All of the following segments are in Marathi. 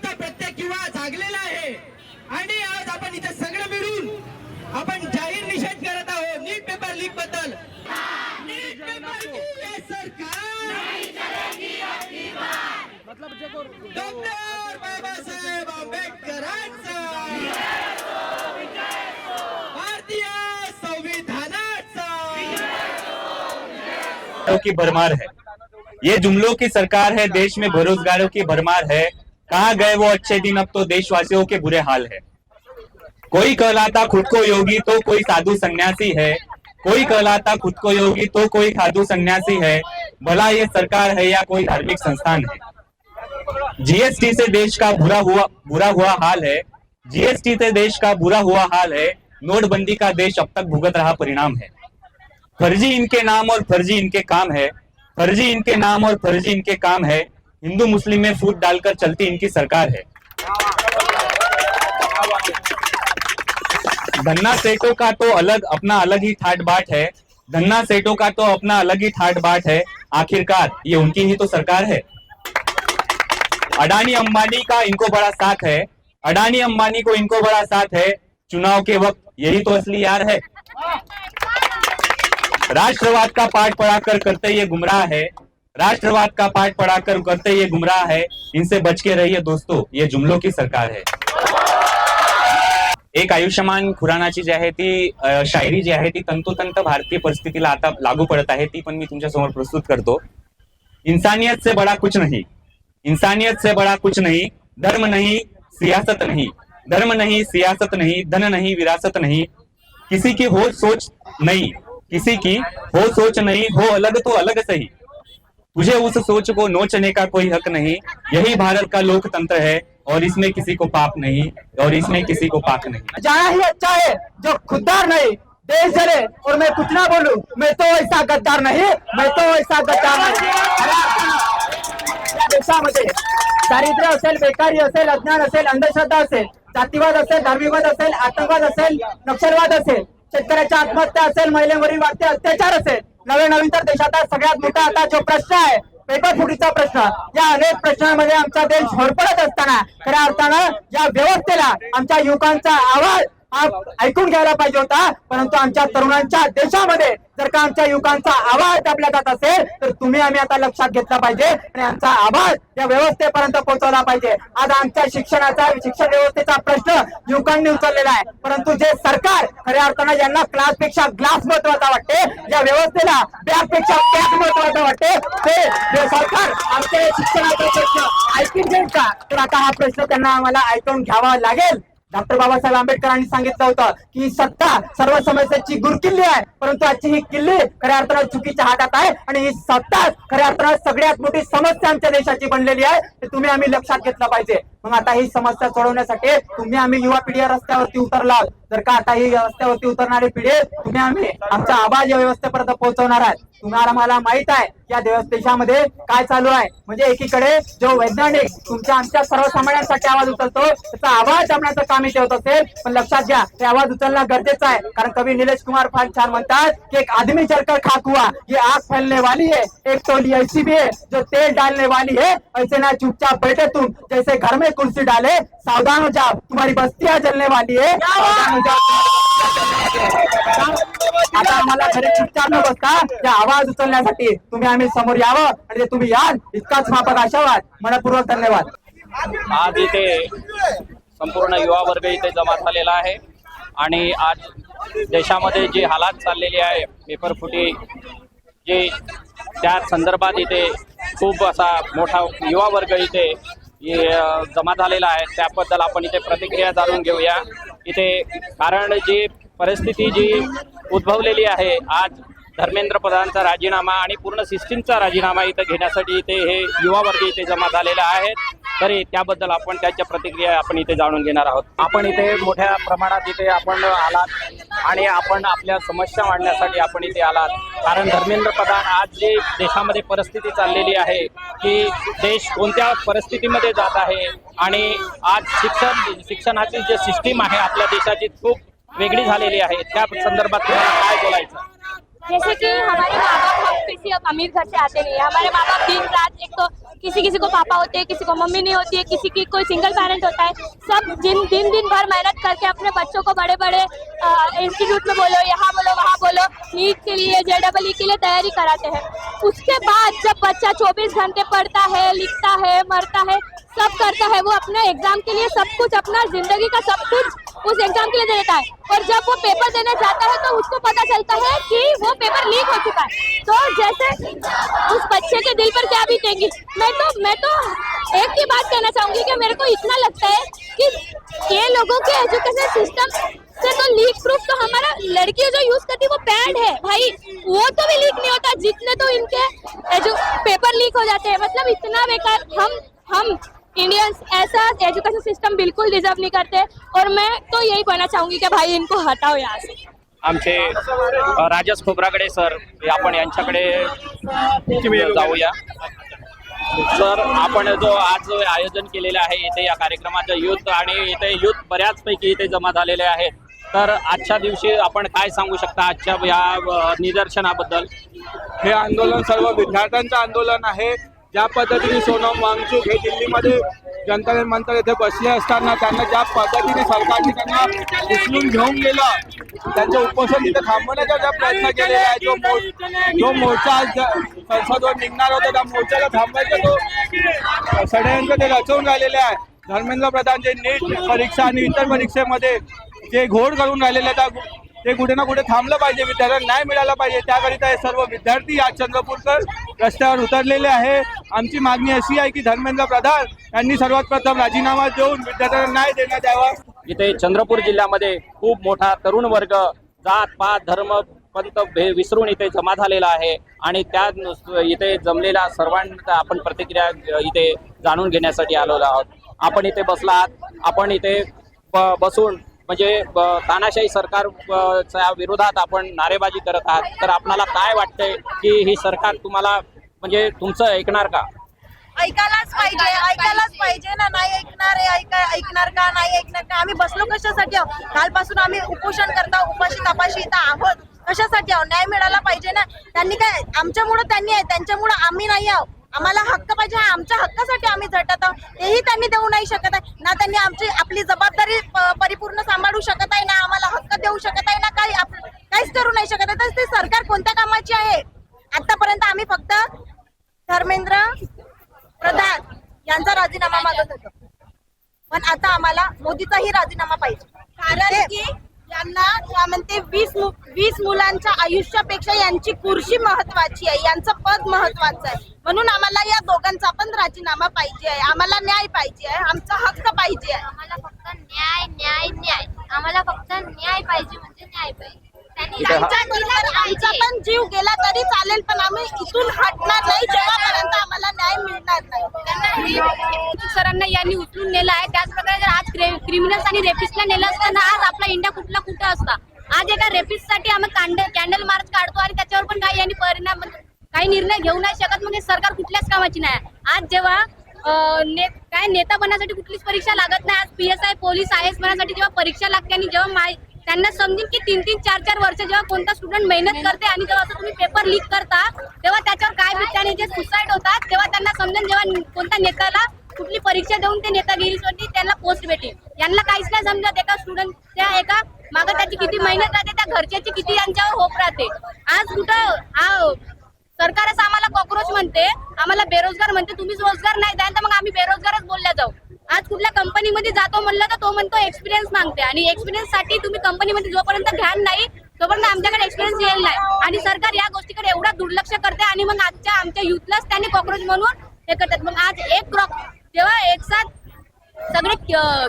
प्रत्येक युवा जागलेला आहे आणि आज आपण इथे सगळे मिळून आपण जाहीर निषेध करत आहोत नीट पेपर लीक बद्दल। नीट पेपर की ये सरकार नहीं चलेगी अपनी बार। डॉक्टर बाबासाहेब आंबेडकरांचा भारतीय संविधानाचा की भरमार है। ये जुमलों की सरकार है, देश में बेरोजगारों की भरमार है। कहाँ गए वो अच्छे दिन, अब तो देशवासियों के बुरे हाल है। कोई कहलाता खुद को योगी तो कोई साधु सन्यासी है, कोई कहलाता खुद को योगी तो कोई साधु सन्यासी है। भला ये सरकार है या कोई धार्मिक संस्थान है। जीएसटी से देश का बुरा हुआ हाल है। जीएसटी से देश का बुरा हुआ हाल है। नोटबंदी का देश अब तक भुगत रहा परिणाम है। फर्जी इनके नाम और फर्जी इनके काम है। फर्जी इनके नाम और फर्जी इनके काम है। हिंदू मुस्लिम में फूट डालकर चलती इनकी सरकार है। धन्ना सेठों का तो अपना अलग ही ठाट बाट है। धन्ना सेठों का तो अपना अलग ही ठाट बाट है। आखिरकार ये उनकी ही तो सरकार है। अडानी अंबानी का इनको बड़ा साथ है। अडानी अंबानी को इनको बड़ा साथ है। चुनाव के वक्त यही तो असली यार है। राष्ट्रवाद का पाठ पढ़ाकर करते ये गुमराह है। राष्ट्रवाद का पाठ पढ़ाकर करते ये गुमराह है। इनसे बच के रहिए दोस्तों, ये जुमलों की सरकार है। एक आयुष्यमान खुरानाची जी आहे ती शायरी जी आहे ती तंतोतंत भारतीय परिस्थितीला आता लागू पडत आहे, ती पण मी तुमच्या समोर प्रस्तुत करतो। इंसानियत से बड़ा कुछ नहीं, इंसानियत से बड़ा कुछ नहीं। धर्म नहीं सियासत नहीं, धर्म नहीं सियासत नहीं। धन नहीं विरासत नहीं। किसी की हो सोच नहीं, किसी की हो सोच नहीं। हो अलग तो अलग सही, तुझे उस सोच को नोचने का कोई हक नहीं। यही भारत का लोकतंत्र है और इसमें किसी को पाप नहीं, और इसमें किसी को पाप नहीं। जाना ही अच्छा है जो खुददार नहीं, देश जले और मैं कुछ ना बोलूं, मैं तो ऐसा गद्दार नहीं, मैं तो ऐसा गद्दार नहीं। या देशामध्ये दारिद्र्य असेल, बेकारी असेल, अज्ञान असेल, अंधश्रद्धा असेल, जातीवाद असेल, धार्मिकवाद असेल, आतंकवाद असेल, नक्षलवाद असेल, शेतकऱ्याच्या आत्महत्या असेल, महिलेवरील वाढते अत्याचार असेल, नवीन तर देशाचा सगळ्यात मोठा आता जो प्रश्न आहे पेपर फुटीचा प्रश्न, या अनेक प्रश्नांमध्ये आमचा देश होरपळत असताना खऱ्या अर्थानं या व्यवस्थेला आमच्या युवकांचा आवाज ऐकून घ्यायला पाहिजे होता। परंतु आमच्या तरुणांच्या देशामध्ये जर का आमच्या युवकांचा आवाज दाबला जात असेल तर तुम्ही आम्ही आता लक्षात घेतला पाहिजे आणि आमचा आवाज या व्यवस्थेपर्यंत पोहोचवला पाहिजे। आज आमच्या शिक्षण व्यवस्थेचा प्रश्न युवकांनी उचललेला आहे, परंतु जे सरकार खऱ्या अर्थानं यांना क्लासपेक्षा ग्लास महत्वाचा वाटते, या व्यवस्थेला बॅगपेक्षा कॅप महत्वाचा वाटते, ते सरकार आमच्या शिक्षणाचा प्रश्न ऐकून घेईल का? तर आता हा प्रश्न त्यांना आम्हाला ऐकून घ्यावा लागेल। डॉक्टर बाबासाहेब आंबेडकरांनी सांगितलं होतं की सत्ता सर्व समस्यांची गुरकिल्ली आहे, परंतु आजची ही किल्ली खऱ्या अर्थानं चुकीच्या हातात आहे आणि ही सत्ता खऱ्या अर्थानं सगळ्यात मोठी समस्या आमच्या देशाची बनलेली आहे। ते तुम्ही आम्ही लक्षात घेतलं पाहिजे। मग आता ही समस्या सोडवण्यासाठी तुम्ही आम्ही युवा पिढी रस्त्यावरती उतरला, जर का आता ही रस्त्यावरती उतरणारी पिढी तुम्ही आम्ही आमचा आवाज या व्यवस्थेपर्यंत पोहोचवणार आहे। तुम्हाला मला माहित आहे या देशामध्ये काय चालू आहे, म्हणजे एकीकडे जो वैज्ञानिक तुमच्या आमच्या सर्वसामान्यांसाठी आवाज उचलतो त्याचा आवाज दाबण्याचं काम इथे होत असेल, पण लक्षात घ्या ते आवाज उचलणं गरजेचं आहे। कारण कवी निलेश कुमार फार छान म्हणतात की एक आदमी चलकर खाक हुआ, ये आग फैलने वाली है, एक टोली ऐसी भी है जो तेल डालने वाली है। ऐसे ना चुपचाप बैठे तुम, जैसे घर में कुर्सी डाले, सावधान हो जाओ तुम्हारी बस्तियां जलने वाली है। आता आम्हाला घरी चुपचाप न बसता या आवाज उचलण्यासाठी तुम्ही आम्ही समोर यावं आणि तुम्ही याल इतकाच माफक आशावाद। मनपूर्वक धन्यवाद। आज इथे संपूर्ण युवा वर्ग इथे जमा झालेला आहे आणि आज देशामध्ये जी हालात चाललेली आहे पेपर फुटी जे त्या संदर्भात इथे खूप असा मोठा युवा वर्ग इथे जमा झालेला आहे, त्याबद्दल आपण इथे प्रतिक्रिया जाणून घेऊया। इथे कारण जी परिस्थिती जी उद्भवलेली आहे, आज धर्मेंद्र प्रधानचा राजीनामा आणि पूर्ण सिस्टीमचा राजीनामा इथे घेण्यासाठी इथे हे युवा वर्ग इथे जमा झालेले आहेत, तरी त्याबद्दल आपण त्याच्या प्रतिक्रिया आपण इथे जाणून घेणार आहोत। आपण इथे मोठ्या प्रमाणात इथे आपण आलात, आणि आपण आपल्या समस्या मांडण्यासाठी आपण इथे आलात. कारण धर्मेंद्र प्रधान आज जे देशामध्ये परिस्थिती चाललेली आहे की देश कोणत्या परिस्थितीमध्ये जात आहे आणि आज शिक्षणाची जे सिस्टीम आहे आपल्या देशाची खूप वेगळी झालेली आहे, त्या संदर्भात तुम्हाला काय बोलायचं? जैसे कि हमारे माँ बाप, हम किसी अमीर घर से आते नहीं है. हमारे माँ बाप दिन रात, एक तो किसी को पापा होते हैं, किसी को मम्मी नहीं होती है, किसी की कोई सिंगल पेरेंट होता है. सब दिन भर मेहनत करके अपने बच्चों को बड़े बड़े इंस्टीट्यूट में बोलो, यहाँ बोलो, वहाँ बोलो, नीट के लिए, JEE के लिए तैयारी कराते हैं. उसके बाद जब बच्चा 24 घंटे पढ़ता है, लिखता है, मरता है, सब करता है, वो अपने एग्जाम के लिए सब कुछ, अपना जिंदगी का सब कुछ उस एग्जाम के लिए दे देता है. और जब वो पेपर देने जाता है तो उसको पता चलता है कि वो पेपर लीक हो चुका है. तो जैसे उस बच्चे के दिल पर क्या बीतेगी. मैं तो एक ही बात कहना चाहूंगी कि मेरे को इतना लगता है कि ये लोगों के एजुकेशन सिस्टम से तो लीक प्रूफ तो हमारा लड़कियां जो यूज करती है वो पैड है भाई, वो तो भी लीक नहीं होता, जितने तो इनके जो पेपर लीक हो जाते हैं. मतलब इतना बेकार. हम इंडियंस ऐसा एजुकेशन सिस्टम बिल्कुल डिजर्व नहीं करते. और मैं तो यही कहना चाहूंगी कि भाई इनको हटाओ यहाँ से. आमचे राजेश खोब्रागडे सर, आपण यांच्याकडे जाऊया. सर, आपण जो आज आयोजन केलेलं आहे इथे या कार्यक्रमाचं युथ, आणि इथे युथ बऱ्याचपैकी इथे जमा झालेले आहेत, तर आजच्या दिवशी आपण काय सांगू शकता आजच्या या निदर्शनाबद्दल? हे आंदोलन सर्व विद्यार्थ्यांचं आंदोलन आहे. ज्या पद्धतीने सोनम वांगचुक हे दिल्लीमध्ये जनता दल मंतर येथे बसले असताना त्यांना ज्या पद्धतीने सरकारने त्यांना उचलून घेऊन गेलं, त्यांचे उपोषण तिथे थांबवण्याचा ज्या प्रयत्न केलेला आहे, जो मोर्चा आज संसदवर निघणार होता त्या मोर्चाला थांबवायचा तो षडयंत्र ते रचवून राहिलेले आहे. धर्मेंद्र प्रधान जे नीट परीक्षा आणि इतर परीक्षेमध्ये जे घोड करून राहिलेले आहेत ते कुठे ना कुठे थांबलं पाहिजे, विद्यार्थ्यांना न्याय मिळाला पाहिजे. त्याकरिता हे सर्व विद्यार्थी आज चंद्रपूरकर रस्त्यावर उतरलेले आहे. आमची मागणी अशी आहे की धर्मेंद्र प्रधान यांनी सर्वात प्रथम राजीनामा देऊन विद्यार्थ्यांना न्याय देण्यात यावा. इथे चंद्रपूर जिल्ह्यामध्ये खूप मोठा तरुण वर्ग जात पात धर्म पंथ विसरून इथे जमा झालेला आहे आणि त्या इथे जमलेल्या सर्वांना आपण प्रतिक्रिया इथे जाणून घेण्यासाठी आलेलो आहोत. आपण इथे बसला आहात, आपण इथे बसून म्हणजे तानाशाही सरकारच्या विरोधात आपण नारेबाजी करत आहात, तर आपल्याला काय वाटतंय की ही सरकार तुम्हाला म्हणजे तुमचं ऐकणार का? ऐकायलाच पाहिजे ना. नाही ऐकणार ऐकणार का नाही ऐकणार का? आम्ही बसलो कशासाठी आहोत? कालपासून आम्ही उपोषण करता, उपाशी तपाशी इथं आहोत. कशासाठी आहोत? न्याय मिळाला पाहिजे ना. त्यांनी काय आमच्यामुळं त्यांनी आहे, त्यांच्यामुळं आम्ही नाही आहोत. आम्हाला हक्क पाहिजे, आमच्या हक्कासाठी आम्ही झटत आहोत. तेही त्यांनी देऊ नाही शकत आहे ना. त्यांनी आपली जबाबदारी परिपूर्ण सांभाळू शकत आहे ना, आम्हाला हक्क देऊ शकत आहे ना, काहीच करू नाही शकत आहे. तर ते सरकार कोणत्या कामाची आहे? आतापर्यंत आम्ही फक्त धर्मेंद्र प्रधान यांचा राजीनामा मागत होतो, पण आता आम्हाला मोदीचाही राजीनामा पाहिजे. कारण की यांना म्हणते 20 मुलांच्या आयुष्यापेक्षा यांची कुर्सी महत्वाची आहे, यांचं पद महत्वाचं आहे. म्हणून आम्हाला या दोघांचा पण राजीनामा पाहिजे आहे. आम्हाला न्याय पाहिजे आहे, आमचा हक्क पाहिजे आहे. आम्हाला फक्त न्याय. आम्हाला फक्त न्याय पाहिजे, म्हणजे न्याय पाहिजे. आमचा पण जीव गेला तरी चालेल, पण आम्ही इथून हटणार नाही जेव्हापर्यंत आम्हाला न्याय मिळणार नाही. सरांना यांनी उचलून नेलं आहे, त्याचप्रकारे जर आज क्रिमिनल्स आणि रेपिस्टला नेलं असतं ना, आज आपला इंडिया कुठं असता. आज एका रेपिस्टसाठी आम्ही कॅन्डल मार्च काढतो आणि त्याच्यावर पण काही यांनी परिणाम काही निर्णय घेऊ नाही शकत. मग हे सरकार कुठल्याच कामाची नाही. आज जेव्हा काय नेता बनण्यासाठी कुठलीच परीक्षा लागत नाही, आज PSI पोलीस IAS बनण्यासाठी जेव्हा परीक्षा लागते आणि जेव्हा त्यांना समजेल की 3-3, 4-4 वर्ष जेव्हा कोणता स्टुडंट मेहनत करते आणि जेव्हा असं तुम्ही पेपर लीक करता तेव्हा त्याच्यावर काय भेटते आणि जे सुसाईड होतात तेव्हा त्यांना समजेल, जेव्हा कोणत्या नेत्याला कुठली परीक्षा देऊन ते नेतागिरीसाठी त्यांना पोस्ट भेटेल. यांना काहीच नाही समजत. एका स्टुडंटच्या एका मागं त्याची किती मेहनत राहते, त्या घरच्याची किती यांच्यावर होप राहते. आज कुठं सरकारच आम्हाला कॉक्रोच म्हणते, आम्हाला बेरोजगार म्हणते. तुम्हीच रोजगार नाही द्याल तर मग आम्ही बेरोजगारच बोलल्या जाऊ. आज कुठल्या कंपनीमध्ये जातो म्हणलं तर तो म्हणतो एक्सपिरियन्स मागते, आणि एक्सपिरियन्स साठी तुम्ही कंपनीमध्ये जोपर्यंत ध्यान नाही तोपर्यंत आमच्याकडे एक्सपिरियन्स येईल नाही. आणि सरकार या गोष्टीकडे एवढा दुर्लक्ष करते आणि मग आमच्या युथलाच त्यांनी कॉक्रोच म्हणून हे करतात. मग आज जेव्हा एकसाथ सगळे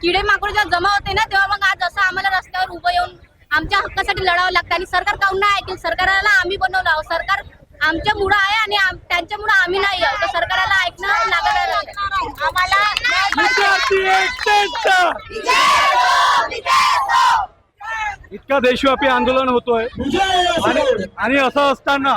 किडे माकोड जेव्हा जमा होते ना, तेव्हा मग आज असं आम्हाला रस्त्यावर उभं येऊन आमच्या हक्कासाठी लढावं लागतं. आणि सरकार काऊन नाही ऐकेल? सरकारला आम्ही बनवलं आहोत. सरकार आमच्या मुळे आहे आणि त्यांच्यामुळे आम्ही नाही आहोत. तर सरकारला ऐकणं लागणार. आम्हाला इतका देशव्यापी आंदोलन होतोय आणि असं असताना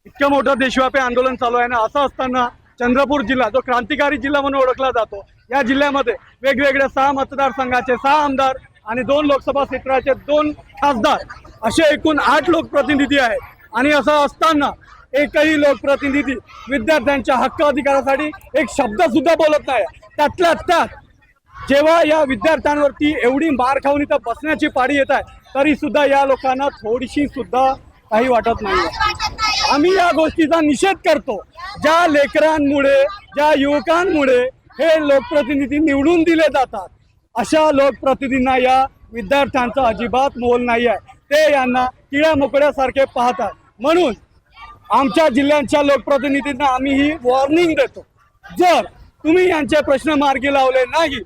इतकं मोठं देशव्यापी आंदोलन चालू आहे ना, असं असताना चंद्रपूर जिल्हा जो क्रांतिकारी जिल्हा म्हणून ओळखला जातो, या जिल्ह्यामध्ये वेगवेगळ्या 6 मतदारसंघाचे 6 आमदार आणि 2 लोकसभा क्षेत्राचे 2 खासदार असे एकूण 8 लोकप्रतिनिधी आहेत. आणि असं असताना एकही लोकप्रतिनिधी विद्यार्थ्यांच्या हक्क अधिकारासाठी एक शब्द सुद्धा बोलत नाही. त्यातल्या त्यात जेव्हा या विद्यार्थ्यांवरती एवढी मार खाऊन इथं बसण्याची पाळी येत आहे, तरी सुद्धा या लोकांना थोडीशी सुद्धा काही वाटत नाही. आम्ही या गोष्टीचा निषेध करतो. ज्या लेकरांमुळे, ज्या युवकांमुळे हे लोकप्रतिनिधी निवडून दिले जातात, अशा लोकप्रतिनिधींना या विद्यार्थ्यांचा अजिबात मोल नाही आहे. ते यांना किड्या मोकड्यासारखे पाहतात. म्हणून आमच्या जिल्ह्यांच्या लोकप्रतिनिधींना आम्ही ही वॉर्निंग देतो, जर तुम्ही यांचे प्रश्न मार्गी लावले नाही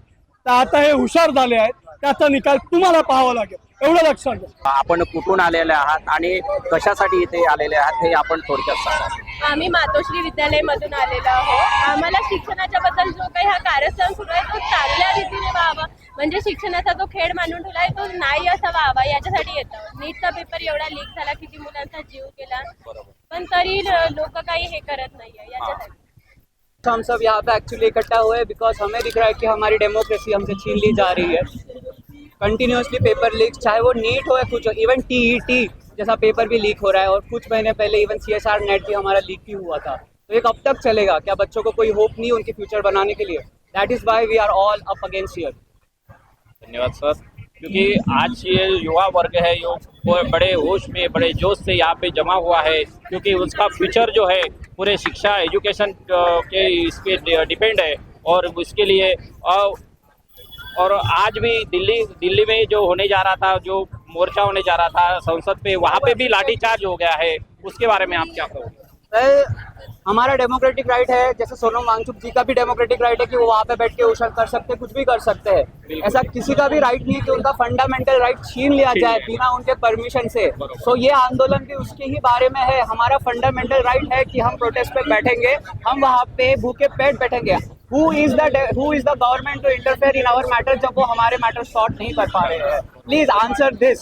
तर आता हे हुशार झाले आहेत, त्याचा निकाल तुम्हाला पाहावा लागेल, एवढं लक्षात घ्या. आपण कुठून आलेले आहात आणि कशासाठी इथे आलेले आहात हे आपण थोडक्यात सांगा. आम्ही मातोश्री विद्यालयामधून आलेलो आहोत. आम्हाला शिक्षणाच्या बद्दल जो काही हा कार्यक्रम सुरू आहे तो चांगल्या रीतीने व्हावा, म्हणजे शिक्षणाचा जो खेळ मानून ठेवलाय तो नाही असा व्हावा याच्यासाठी येतो. नीटचा पेपर एवढा लीक झाला, किती मुलांचा जीव गेला, पण तरी लोक काही हे करत नाहीये याच्यासाठी. हम सब यहाँ पे एक्चुअली इकट्ठा हुए बिकॉज हमें दिख रहा है कि हमारी डेमोक्रेसी हमसे छीन ली जा रही है. कंटिन्यूसली पेपर लीक, चाहे वो नीट हो या कुछ हो, इवन TET जैसा पेपर भी लीक हो रहा है. और कुछ महीने पहले इवन CSR नेट भी हमारा लीक भी हुआ था. तो ये कब तक चलेगा? क्या बच्चों को कोई होप नहीं उनके फ्यूचर बनाने के लिए? That is why we are all up against here. धन्यवाद सर. क्योंकि आज ये युवा वर्ग है, वो बड़े होश में, बड़े जोश से यहाँ पे जमा हुआ है, क्योंकि उसका फ्यूचर जो है पूरे शिक्षा, एजुकेशन के इस पे डिपेंड है. और इसके लिए और आज भी दिल्ली में जो होने जा रहा था, जो मोर्चा होने जा रहा था संसद पे, वहाँ पे भी लाठीचार्ज हो गया है. उसके बारे में आप क्या कहोगे? हमारा डेमोक्रेटिक राइट है, जैसे सोनम वांगचुक जी का भी डेमोक्रेटिक राइट है कि वो वहाँ पे बैठ के उछल कर सकते, कुछ भी कर सकते हैं. ऐसा किसी का भी राइट नहीं कि उनका फंडामेंटल राइट छीन लिया जाए बिना उनके परमिशन से. सो ये आंदोलन भी उसके ही बारे में है. हमारा फंडामेंटल राइट है कि हम प्रोटेस्ट पे बैठेंगे, हम वहाँ पे भूखे पेट बैठेंगे. Who is the government to interfere in our matter जब वो हमारे मैटर सॉर्ट नहीं कर पा रहे हैं? Please answer this.